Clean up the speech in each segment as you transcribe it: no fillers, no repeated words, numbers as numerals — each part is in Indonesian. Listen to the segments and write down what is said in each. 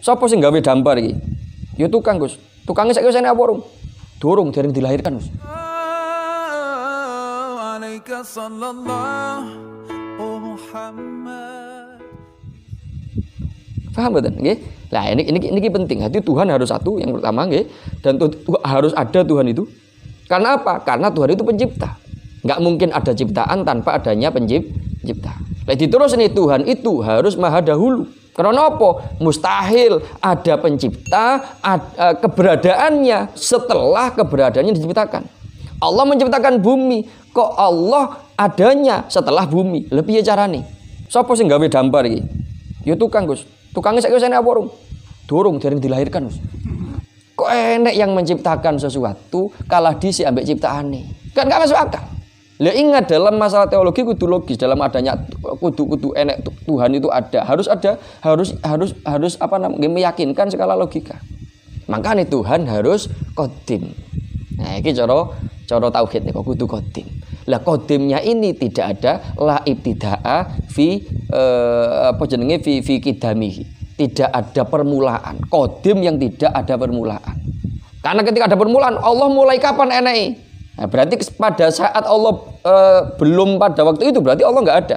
Sapa sing gawe dampar iki? Ya tukang, Gus. Tukangnya saiki wis enek apa urung? Durung dereng dilahirkan, Gus. Alaika sallallahu Muhammad. Paham betul? Nggih. Lah ini penting. Hati Tuhan harus satu yang pertama nggih, dan harus ada Tuhan itu. Karena apa? Karena Tuhan itu pencipta. Enggak mungkin ada ciptaan tanpa adanya pencipta. Lah diterus ini Tuhan itu harus maha dahulu. Karena apa? Mustahil ada pencipta keberadaannya setelah keberadaannya diciptakan. Allah menciptakan bumi, kok Allah adanya setelah bumi. Lha piye carane? Sapa sing gawe dampar iki? Ya tukang, Gus. Tukangnya saiki wis enek apa urung? Durung dereng dilahirkan, Gus. Kok enek yang menciptakan sesuatu kalah dhisik ambek ciptaane? Kan gak masuk akal. Lah ingat dalam masalah teologi kudu logis, dalam adanya kudu enek Tuhan itu ada, harus apa namanya meyakinkan skala logika. Makanya Tuhan harus qadim. Nah, iki cara tauhid niku kudu qadim. Lah qadimnya ini tidak ada la ibtidaa fi fi qidamihi. Tidak ada permulaan. Qadim yang tidak ada permulaan. Karena ketika ada permulaan, Allah mulai kapan enake? Nah, berarti pada saat Allah belum pada waktu itu berarti Allah nggak ada.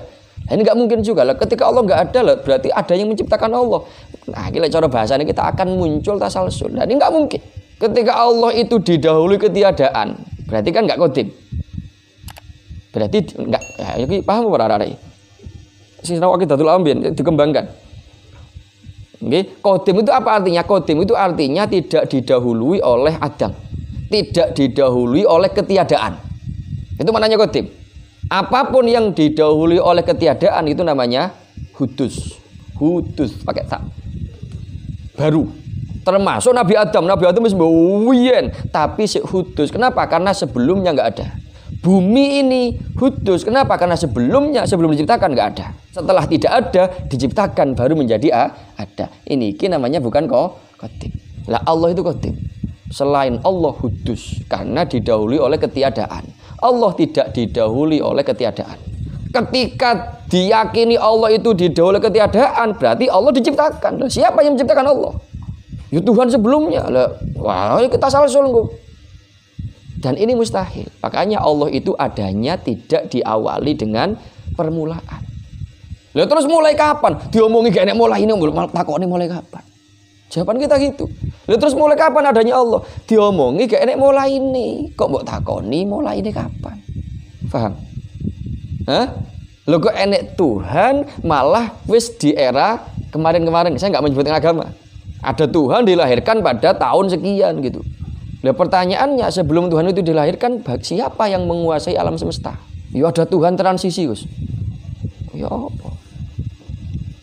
Nah, ini nggak mungkin juga lah. Ketika Allah nggak ada lah, berarti ada yang menciptakan Allah. Nah, kita cara bahasanya kita akan muncul tasalsul. Nah, ini nggak mungkin. Ketika Allah itu didahului ketiadaan, berarti kan nggak qadim. Berarti nggak. Ya, ini paham apa rara-rara? Sing waqidatul ambien dikembangkan. Oke, qadim itu apa artinya? Qadim itu artinya tidak didahului oleh Adam. Tidak didahului oleh ketiadaan. Itu maknanya qadim. Apapun yang didahului oleh ketiadaan itu namanya hudus. Hudus pakai tak. Baru. Termasuk Nabi Adam wis mbiyen, tapi hudus. Kenapa? Karena sebelumnya enggak ada. Bumi ini hudus. Kenapa? Karena sebelum diciptakan enggak ada. Setelah tidak ada, diciptakan baru menjadi ada. Ini namanya bukan qadim. Lah Allah itu qadim. Selain Allah hudus karena didahului oleh ketiadaan. Allah tidak didahului oleh ketiadaan. Ketika diyakini Allah itu didahului oleh ketiadaan, berarti Allah diciptakan. Siapa yang menciptakan Allah? Ya Tuhan sebelumnya. Wah, kita salah sulung. Dan ini mustahil. Makanya Allah itu adanya tidak diawali dengan permulaan. Lah terus mulai kapan? Diomongi gak enek mulai ini, takoni mulai kapan? Jawaban kita gitu. Lalu terus mulai kapan adanya Allah? Diomongi gak enek mulai ini. Kok mbok takoni mulai ini kapan? Paham? Hah? Lho kok enek Tuhan malah wis di era kemarin-kemarin. Saya enggak menyebutkan agama. Ada Tuhan dilahirkan pada tahun sekian gitu. Lah pertanyaannya sebelum Tuhan itu dilahirkan siapa yang menguasai alam semesta? Ya ada Tuhan transisi, Gus. Ya apa?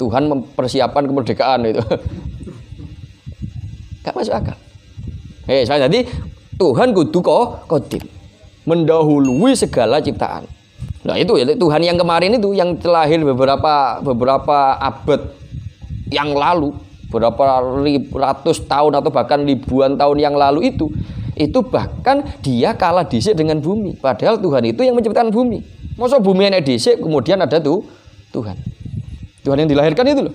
Tuhan mempersiapkan kemerdekaan itu. Gak masuk akal. Jadi Tuhan kudu qadim, mendahului segala ciptaan. Nah itu ya Tuhan yang kemarin itu yang terlahir beberapa abad yang lalu, beberapa ratus tahun atau bahkan ribuan tahun yang lalu itu bahkan dia kalah dhisik dengan bumi. Padahal Tuhan itu yang menciptakan bumi. Masa bumi enek dhisik kemudian ada Tuhan. Tuhan yang dilahirkan itu loh.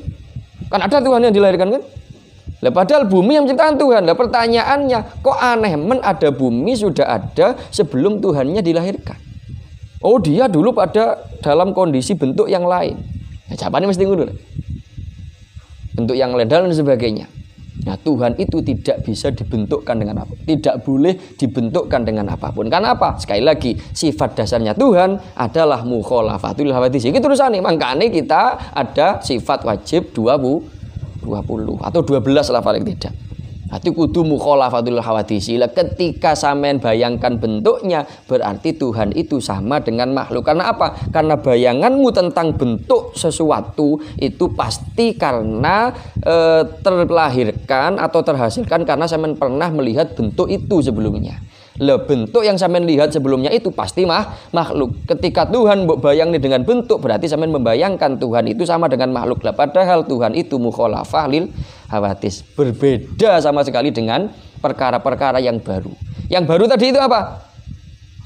Kan ada Tuhan yang dilahirkan kan? Lah padahal bumi yang menciptakan Tuhan. Lah pertanyaannya, kok aneh ada bumi sudah ada sebelum Tuhannya dilahirkan? Oh, dia dulu pada dalam kondisi bentuk yang lain. Nah, jawabannya mesti ngono. Bentuk yang lain dan sebagainya. Nah, Tuhan itu tidak bisa dibentukkan dengan apa? Tidak boleh dibentukkan dengan apapun. Karena apa? Sekali lagi, sifat dasarnya Tuhan adalah mukhalafatul hawadits. Iki terusane, makanya kita ada sifat wajib 20 atau 12 lah paling tidak. Hati kudu mukhalafatul hawadits. Ketika sampean bayangkan bentuknya, berarti Tuhan itu sama dengan makhluk. Karena apa? Karena bayanganmu tentang bentuk sesuatu itu pasti karena terlahirkan atau terhasilkan karena sampean pernah melihat bentuk itu sebelumnya. Bentuk yang sampean lihat sebelumnya itu pasti makhluk. Ketika Tuhan mbok bayangni dengan bentuk, berarti sampean membayangkan Tuhan itu sama dengan makhluk. Padahal Tuhan itu mukhalafah lil hawadits, berbeda sama sekali dengan perkara-perkara yang baru. Yang baru tadi itu apa?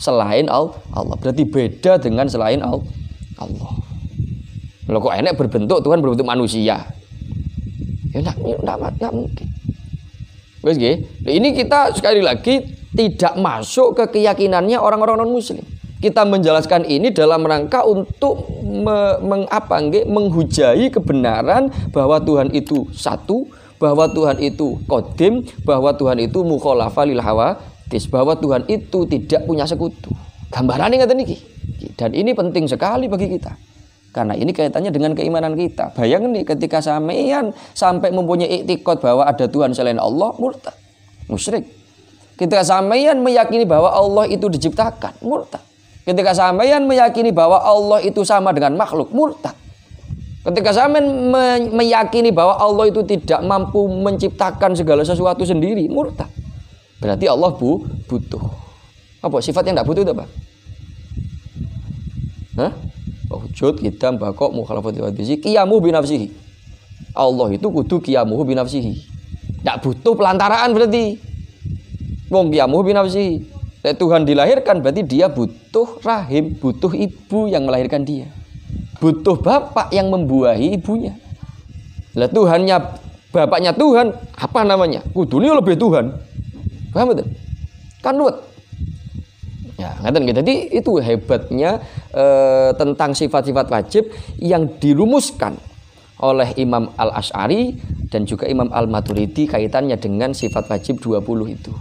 Selain Allah. Berarti beda dengan selain Allah. Loh kok enek berbentuk Tuhan berbentuk manusia. Ya enggak mungkin. Wes nggih. Ini kita sekali lagi tidak masuk ke keyakinannya orang-orang non-muslim. Kita menjelaskan ini dalam rangka untuk menghujai kebenaran bahwa Tuhan itu satu, bahwa Tuhan itu qadim, bahwa Tuhan itu mukhalafa lil hawadits, bahwa Tuhan itu tidak punya sekutu. Gambarannya ngaten niki. Dan ini penting sekali bagi kita. Karena ini kaitannya dengan keimanan kita. Bayangin nih ketika sampeyan sampai mempunyai iktikad bahwa ada Tuhan selain Allah, murtad, musyrik. Ketika sampeyan meyakini bahwa Allah itu diciptakan, murtad. Ketika sampeyan meyakini bahwa Allah itu sama dengan makhluk, murtad. Ketika sampeyan meyakini bahwa Allah itu tidak mampu menciptakan segala sesuatu sendiri, murtad. Berarti Allah butuh. Apa sifat yang tidak butuh itu apa? Hah? Wujud, qidam, baqo, mukhalafat wadisi, qiyamuhu binafsihi. Allah itu kudu qiyamuhu binafsihi. Tidak butuh pelantaraan berarti. Wong qiyamuhu binafsihi. Tuhan dilahirkan berarti dia butuh rahim, butuh ibu yang melahirkan dia. Butuh bapak yang membuahi ibunya. Lah Tuhannya, bapaknya Tuhan, apa namanya? Kudune lebih Tuhan. Paham betul? Kan ruwet. Ya, ngaten gitu. Jadi itu hebatnya tentang sifat-sifat wajib yang dirumuskan oleh Imam Al-Asy'ari dan juga Imam Al-Maturidi kaitannya dengan sifat wajib 20 itu.